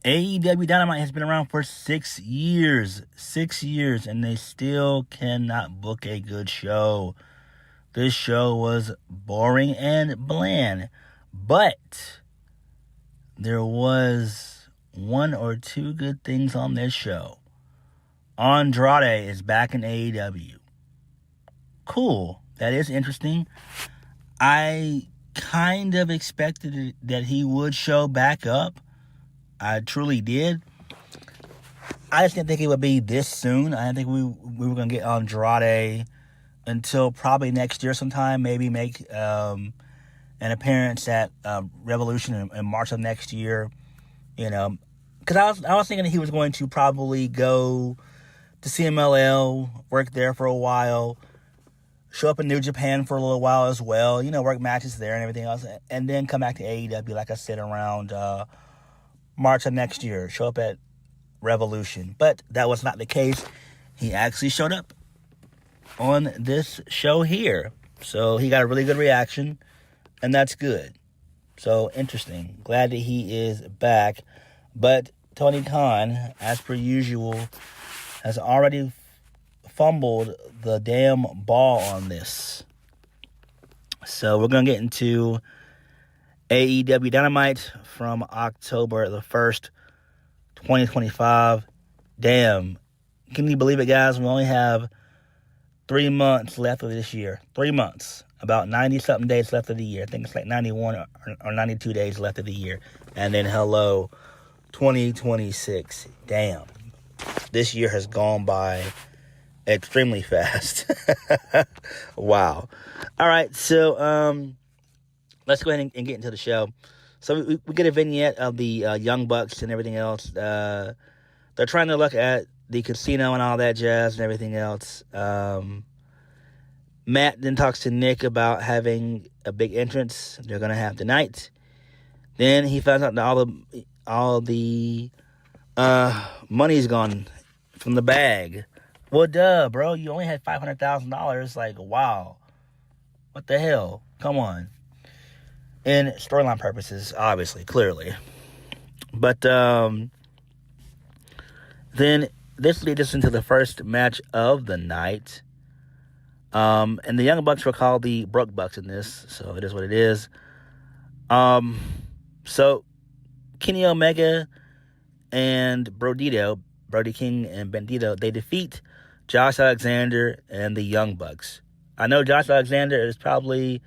AEW Dynamite has been around for 6 years. 6 years, and they still cannot book a good show. This show was boring and bland. But there was one or two good things on this show. Andrade is back in AEW. Cool. That is interesting. I kind of expected that he would show back up. I truly did. I just didn't think it would be this soon. I didn't think we were going to get Andrade until probably next year sometime. Maybe make an appearance at Revolution in March of next year. You know, because I was thinking that he was going to probably go to CMLL, work there for a while, show up in New Japan for a little while as well. You know, work matches there and everything else, and then come back to AEW, like I said, around March of next year, show up at Revolution. But that was not the case. He actually showed up on this show here. So he got a really good reaction, and that's good. So interesting. Glad that he is back. But Tony Khan, as per usual, has already fumbled the damn ball on this. So we're going to get into AEW Dynamite from October the 1st, 2025. Damn. Can you believe it, guys? We only have 3 months left of this year. 3 months. About 90-something days left of the year. I think it's like 91 or 92 days left of the year. And then, hello, 2026. Damn. This year has gone by extremely fast. Wow. All right, so let's go ahead and get into the show. So we get a vignette of the Young Bucks and everything else. They're trying to look at the casino and all that jazz and everything else. Matt then talks to Nick about having a big entrance they're going to have tonight. Then he finds out that all the money's gone from the bag. Well, duh, bro. You only had $500,000. Like, wow. What the hell? Come on. In storyline purposes, obviously, clearly. But then this leads us into the first match of the night. And the Young Bucks were called the Broke Bucks in this, so it is what it is. So Kenny Omega and Brody King and Bandito, they defeat Josh Alexander and the Young Bucks. I know Josh Alexander is probably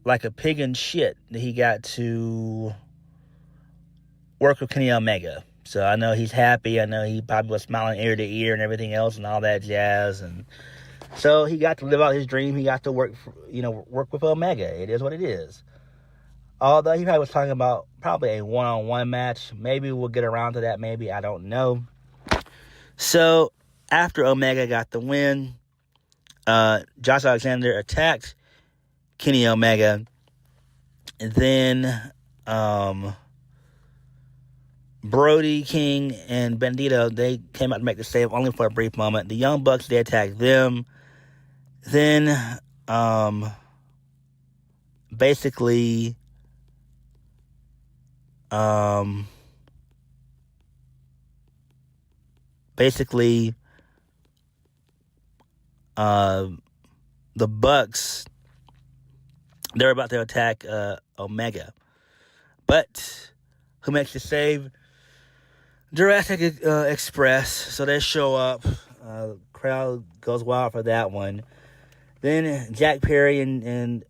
like a pig in shit that he got to work with Kenny Omega. So I know he's happy. I know he probably was smiling ear to ear and everything else and all that jazz. And so he got to live out his dream. He got to work with Omega. It is what it is. Although he probably was talking about probably a one-on-one match. Maybe we'll get around to that. Maybe. I don't know. So after Omega got the win, Josh Alexander attacked Kenny Omega. And then Brody King and Bandito, they came out to make the save only for a brief moment. The Young Bucks, they attacked them. Then basically the Bucks, they're about to attack Omega. But who makes the save? Jurassic Express. So they show up. Crowd goes wild for that one. Then Jack Perry and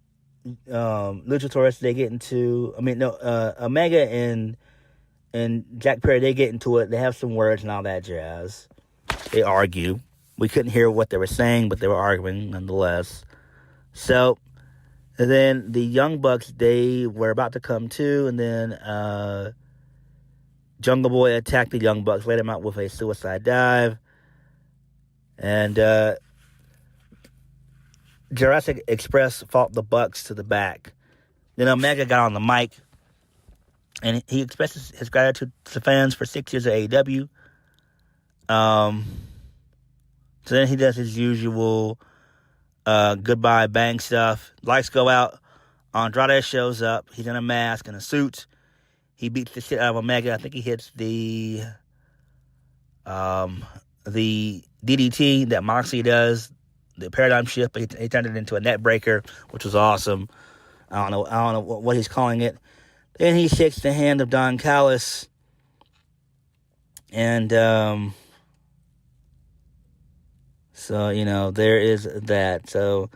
Luchasaurus, they get into... Omega and Jack Perry, they get into it. They have some words and all that jazz. They argue. We couldn't hear what they were saying, but they were arguing nonetheless. So, and then the Young Bucks, they were about to come to, and then Jungle Boy attacked the Young Bucks, laid him out with a suicide dive. And Jurassic Express fought the Bucks to the back. Then Omega got on the mic, and he expresses his gratitude to the fans for 6 years of AEW. So then he does his usual goodbye bang stuff. Lights go out. Andrade shows up. He's in a mask and a suit. He beats the shit out of Omega. I think he hits the DDT that Moxley does, the paradigm shift, but he turned it into a net breaker, which was awesome. I don't know what he's calling it. Then he shakes the hand of Don Callis, and so there is that. So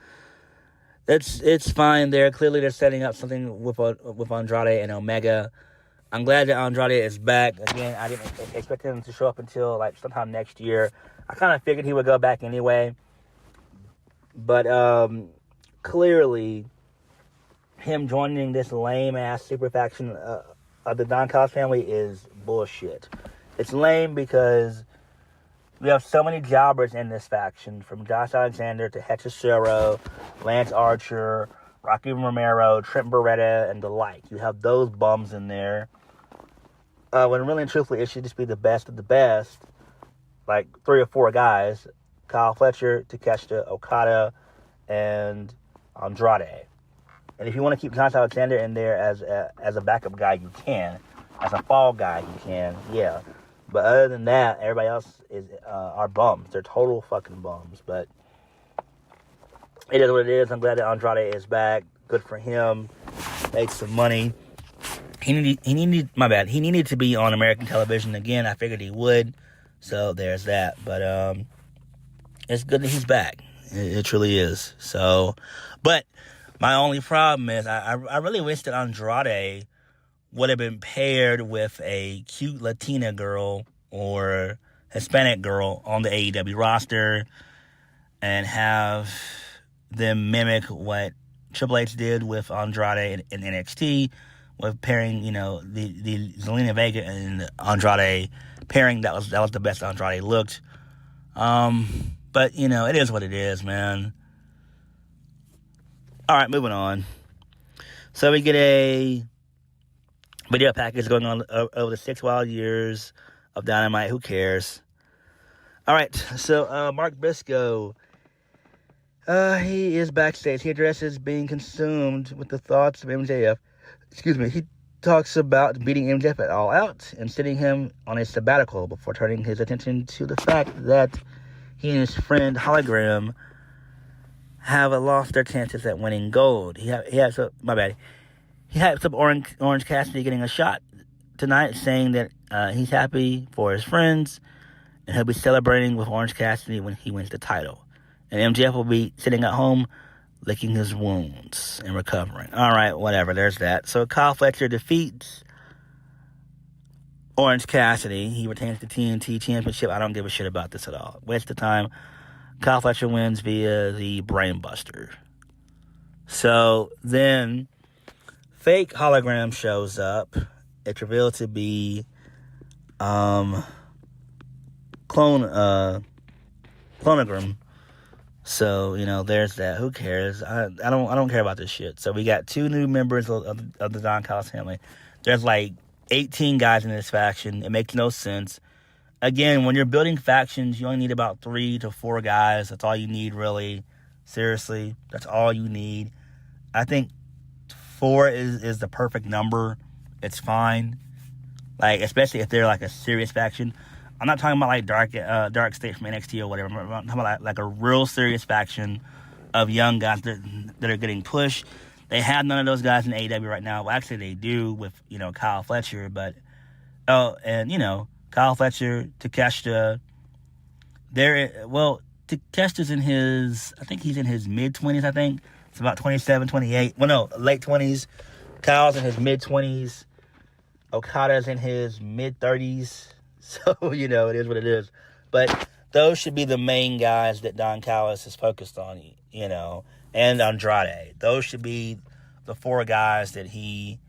it's fine there. Clearly, they're setting up something with Andrade and Omega. I'm glad that Andrade is back. Again, I didn't expect him to show up until like sometime next year. I kind of figured he would go back anyway. But clearly, him joining this lame-ass super faction of the Don Callis family is bullshit. It's lame because we have so many jobbers in this faction, from Josh Alexander to Hechicero, Lance Archer, Rocky Romero, Trent Beretta, and the like. You have those bums in there. When really and truthfully, it should just be the best of the best. Like 3 or 4 guys. Kyle Fletcher, Takeshita, Okada, and Andrade. And if you want to keep Josh Alexander in there as a backup guy, you can. As a fall guy, you can. Yeah. But other than that, everybody else are bums. They're total fucking bums. But it is what it is. I'm glad that Andrade is back. Good for him. Made some money. He needed to be on American television again. I figured he would. So there's that. But it's good that he's back. It truly is. So, but my only problem is I really wish that Andrade would have been paired with a cute Latina girl or Hispanic girl on the AEW roster and have them mimic what Triple H did with Andrade in NXT, with pairing, the Zelina Vega and Andrade pairing. That was the best Andrade looked. But, it is what it is, man. All right, moving on. So we get a video package going on over the 6 wild years of Dynamite. Who cares? All right, so Mark Briscoe, he is backstage. He addresses being consumed with the thoughts of MJF. He talks about beating MJF at All Out and sending him on a sabbatical before turning his attention to the fact that he and his friend Hologram have lost their chances at winning gold. He has some Orange Cassidy getting a shot tonight, saying that he's happy for his friends and he'll be celebrating with Orange Cassidy when he wins the title. And MJF will be sitting at home licking his wounds and recovering. All right, whatever. There's that. So Kyle Fletcher defeats Orange Cassidy. He retains the TNT Championship. I don't give a shit about this at all. Waste of time. Kyle Fletcher wins via the Brainbuster. So then, fake hologram shows up. It's revealed to be clonogram. So there's that. Who cares? I don't care about this shit. So we got 2 new members of the Don Callis family. There's like 18 guys in this faction. It makes no sense. Again, when you're building factions, you only need about 3 to 4 guys. That's all you need, really. Seriously, that's all you need. I think 4 is the perfect number. It's fine. Like, especially if they're like a serious faction. I'm not talking about like Dark State from NXT or whatever. I'm talking about like a real serious faction of young guys that are getting pushed. They have none of those guys in AEW right now. Well, actually, they do with Kyle Fletcher, but Kyle Fletcher, Takeshita. Takeshita's in his, I think he's in his mid-20s, I think. It's about 27, 28. Well, no, late 20s. Kyle's in his mid-20s. Okada's in his mid-30s. So, it is what it is. But those should be the main guys that Don Callis is focused on, and Andrade. Those should be the 4 guys that he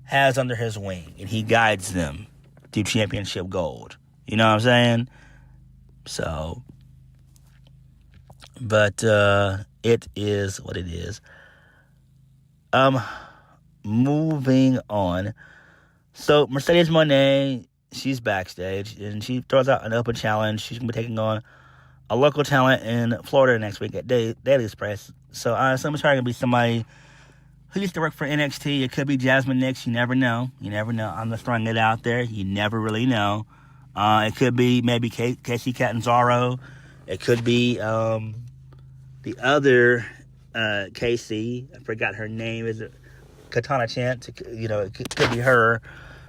has under his wing, and he guides them to championship gold. You know what I'm saying? So, but it is what it is. Moving on. So, Mercedes Moné, she's backstage, and she throws out an open challenge. She's going to be taking on a local talent in Florida next week at Daily Express. So, I assume it's probably going to be somebody who used to work for NXT. It could be Jasmine Nix. You never know. I'm just throwing it out there. You never really know. It could be maybe Casey Catanzaro. It could be the other Casey. I forgot her name. Is it Katana Chance? It could be her.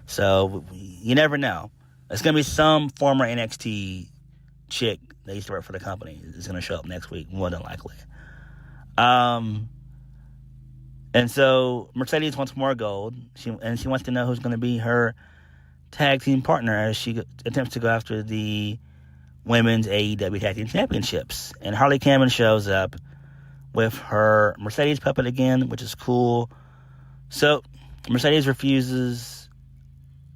So you never know. It's going to be some former NXT chick that used to work for the company is going to show up next week, more than likely. And so Mercedes wants more gold. She wants to know who's going to be her tag team partner as she attempts to go after the women's AEW Tag Team Championships. And Harley Cameron shows up with her Mercedes puppet again, which is cool. So Mercedes refuses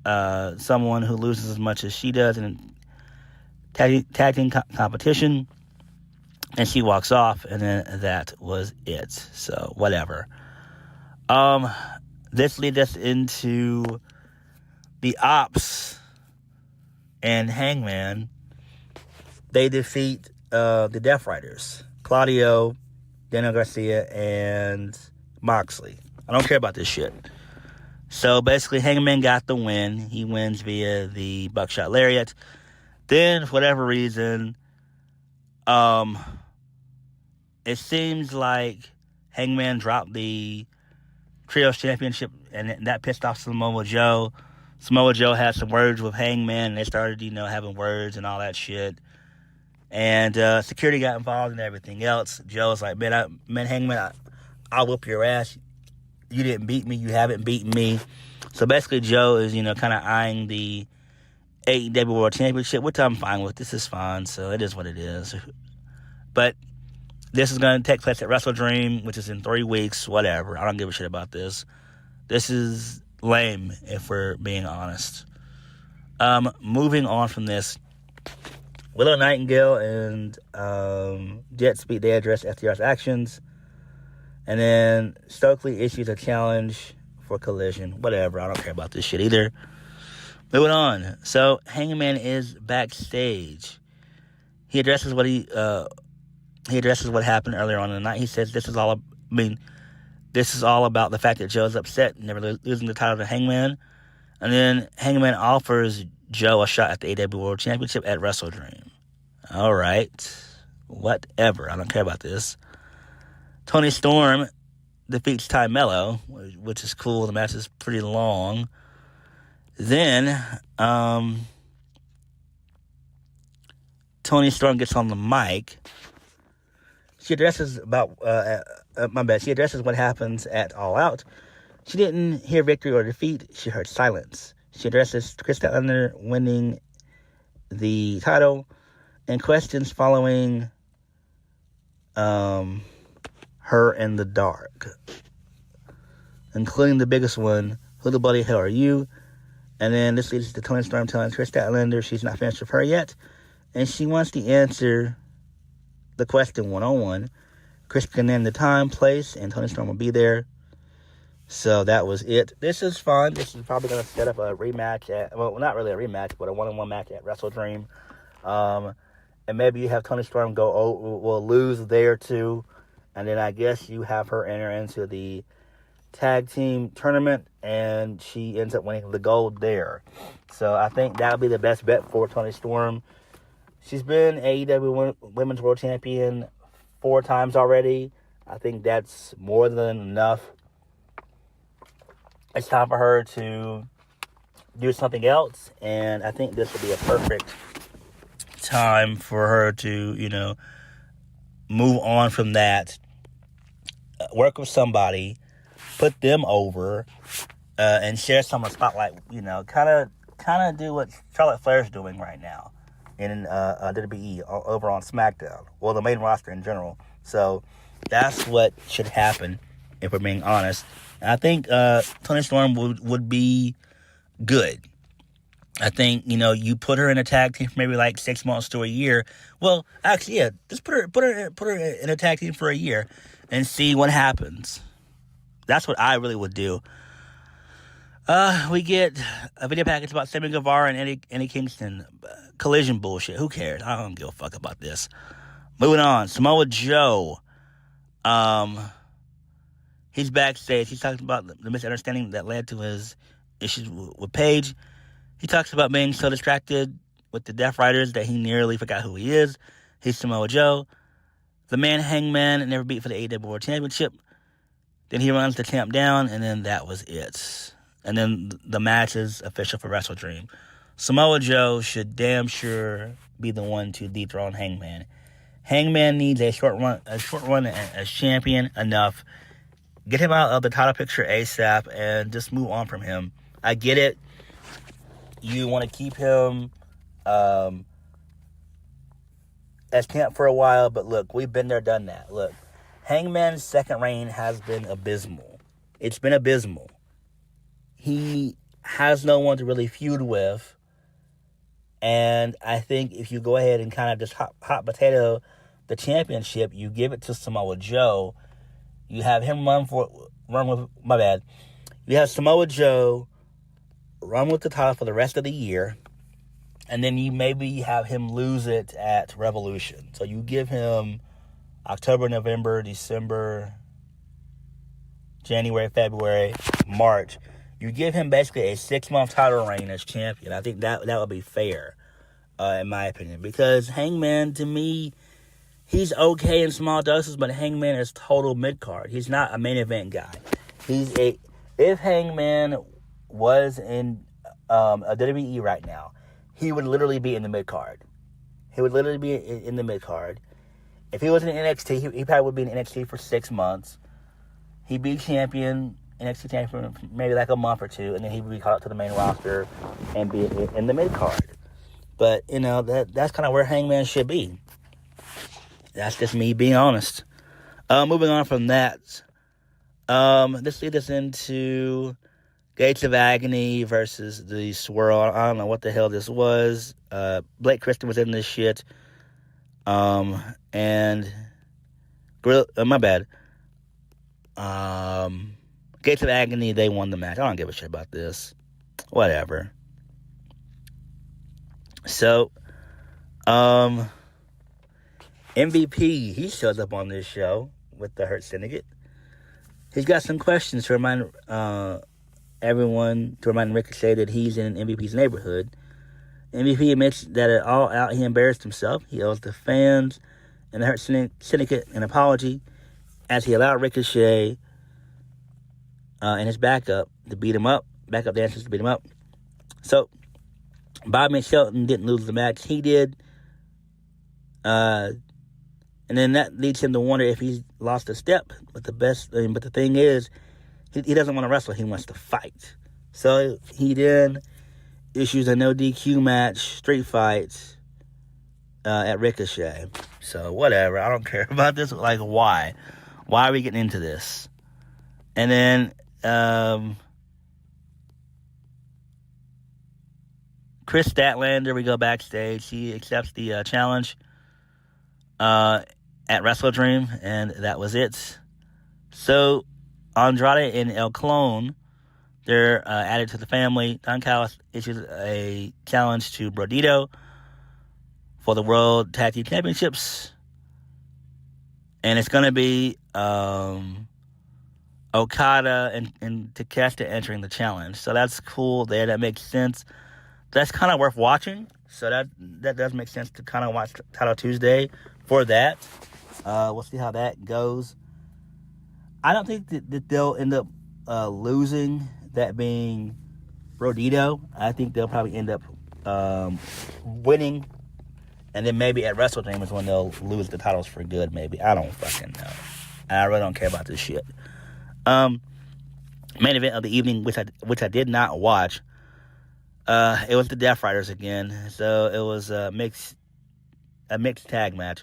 someone who loses as much as she does in tag team competition, and she walks off, and then that was it. So whatever. This leads us into the Ops and Hangman. They defeat the Death Riders, Claudio, Daniel Garcia, and Moxley. I don't care about this shit. So basically, Hangman got the win. He wins via the Buckshot Lariat. Then, for whatever reason, it seems like Hangman dropped the Trios Championship, and that pissed off Samoa Joe. Samoa Joe had some words with Hangman, and they started, having words and all that shit. And security got involved and everything else. Joe's like, man, Hangman, I'll whoop your ass. You didn't beat me. You haven't beaten me. So basically, Joe is, kind of eyeing the AEW World Championship, which I'm fine with. This is fine, so it is what it is. But this is going to take place at Wrestle Dream, which is in 3 weeks, whatever. I don't give a shit about this. This is lame, if we're being honest. Moving on from this, Willow Nightingale and Jet Speed, they address FTR's actions. And then Stokely issues a challenge for Collision. Whatever, I don't care about this shit either. Moving on. So, Hangman is backstage. He addresses what happened earlier on in the night. He says this is all about the fact that Joe's upset, never losing the title to Hangman. And then Hangman offers Joe a shot at the AEW World Championship at Wrestle Dream. All right. Whatever. I don't care about this. Tony Storm defeats Ty Mello, which is cool. The match is pretty long. Then, Tony Storm gets on the mic. She addresses She addresses what happens at All Out. She didn't hear victory or defeat. She heard silence. She addresses Chris Statlander winning the title and questions following her in the dark, including the biggest one, who the bloody hell are you? And then this leads to Tony Storm telling Chris Statlander she's not finished with her yet, and she wants to answer the question one-on-one. Chris can name the time, place, and Tony Storm will be there. So that was it. This is fun. This is probably going to set up a rematch not really a rematch, but a one-on-one match at Wrestle Dream. And maybe you have Tony Storm lose there too. And then I guess you have her enter into the tag team tournament, and she ends up winning the gold there. So I think that'll be the best bet for Tony Storm. She's been AEW Women's World Champion 4 times already. I think that's more than enough. It's time for her to do something else, and I think this will be a perfect time for her to, move on from that, work with somebody, put them over, and share some of the spotlight, kind of do what Charlotte Flair's doing right now in WWE over on SmackDown, well, the main roster in general. So that's what should happen, if we're being honest. And I think Toni Storm would be good. I think, you put her in a tag team for maybe like 6 months to a year. Well, actually, yeah, just put her in a tag team for a year and see what happens. That's what I really would do. We get a video package about Sammy Guevara and Eddie Kingston. Collision bullshit. Who cares? I don't give a fuck about this. Moving on. Samoa Joe. He's backstage. He's talking about the misunderstanding that led to his issues with Paige. He talks about being so distracted with the Death Riders that he nearly forgot who he is. He's Samoa Joe. The man Hangman never beat for the AEW World Championship. Then he runs the champ down, and then that was it. And then the match is official for Wrestle Dream. Samoa Joe should damn sure be the one to dethrone Hangman. Hangman needs a short run as champion. Enough. Get him out of the title picture ASAP and just move on from him. I get it. You want to keep him as champ for a while, but look, we've been there, done that. Look, Hangman's second reign has been abysmal. It's been abysmal. He has no one to really feud with, and I think if you go ahead and kind of just hot potato the championship, you give it to Samoa Joe. You have him You have Samoa Joe run with the title for the rest of the year, and then you maybe have him lose it at Revolution. So you give him October, November, December, January, February, March. You give him basically a 6-month title reign as champion. I think that would be fair, in my opinion. Because Hangman, to me, he's okay in small doses, but Hangman is total mid-card. He's not a main event guy. If Hangman was in a WWE right now, he would literally be in the mid-card. He would literally be in the mid-card. If he was in NXT, he probably would be in NXT for 6 months. He'd be champion, NXT champion for maybe like a month or two, and then he would be called up to the main roster and be in the mid-card. But, that's kind of where Hangman should be. That's just me being honest. Moving on from that, let's lead us into Gates of Agony versus the Swirl. I don't know what the hell this was. Blake Christian was in this shit. And my bad. Gates of Agony, they won the match. I don't give a shit about this. Whatever. So, MVP, he shows up on this show with the Hurt Syndicate. He's got some questions to remind everyone, to remind Ricochet that he's in MVP's neighborhood. MVP admits that at all out he embarrassed himself. He owes the fans and the Hurt Syndicate an apology as he allowed Ricochet and his backup to beat him up, backup dancers to beat him up. So, Bobby and Shelton didn't lose the match. He did. And then that leads him to wonder if he's lost a step. But the thing is, he doesn't want to wrestle. He wants to fight. So he then issues a no DQ match, street fights, at Ricochet. So whatever. I don't care about this. Like, why? Why are we getting into this? And then Chris Statlander, we go backstage. He accepts the challenge at Wrestle Dream, and that was it. So Andrade and El Clone, they're added to the family. Don Callis issues a challenge to Brodito for the World Tag Team Championships. And it's going to be Okada and Takeshita entering the challenge. So that's cool there. That makes sense. That's kind of worth watching. So that does make sense to kind of watch Title Tuesday for that. We'll see how that goes. I don't think that they'll end up losing, that being Brodito. I think they'll probably end up winning. And then maybe at Wrestle Dream is when they'll lose the titles for good, maybe. I don't fucking know. I really don't care about this shit. Main event of the evening, which I did not watch. It was the Death Riders again. So it was a mixed tag match.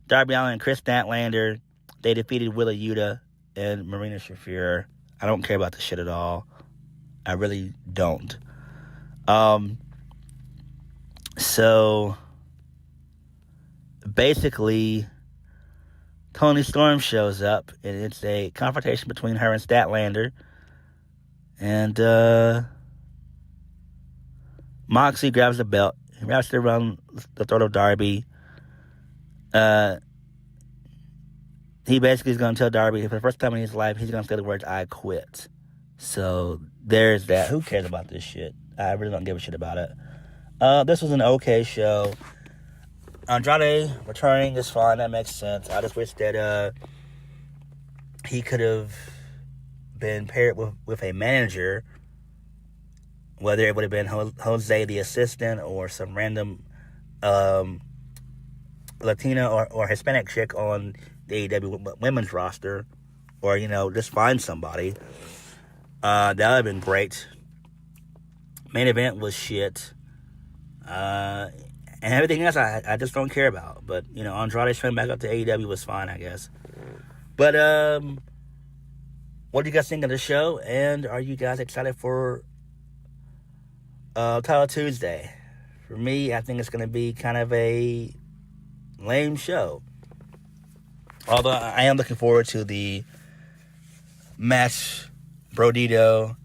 Darby Allin and Chris Statlander, they defeated Willa Yuta and Marina Shafir. I don't care about this shit at all. I really don't. So basically, Toni Storm shows up, and it's a confrontation between her and Statlander. And Moxley grabs the belt. He wraps it around the throat of Darby. And he basically is going to tell Darby for the first time in his life he's going to say the words "I quit." So there's that. Who cares about this shit? I really don't give a shit about it. This was an okay show. Andrade returning is fine. That makes sense. I just wish that he could have been paired with a manager, whether it would have been Jose the assistant or some random Latina or Hispanic chick on the AEW women's roster, or just find somebody. That would have been great. Main event was shit. And everything else I just don't care about. But, Andrade showing back up to AEW was fine, I guess. But, what do you guys think of the show? And are you guys excited for Title Tuesday? For me, I think it's going to be kind of a lame show. Although I am looking forward to the match, Brodito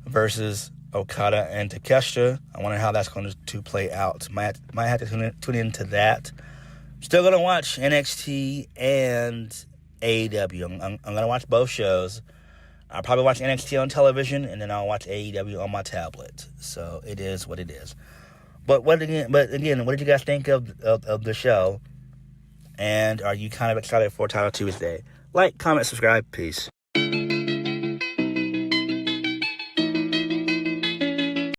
versus Okada and Takeshita. I wonder how that's going to play out. Might have to tune into that. Still going to watch NXT and AEW. I'm going to watch both shows. I'll probably watch NXT on television, and then I'll watch AEW on my tablet. So it is what it is. But again, what did you guys think of the show? And are you kind of excited for Title Tuesday? Like, comment, subscribe. Peace.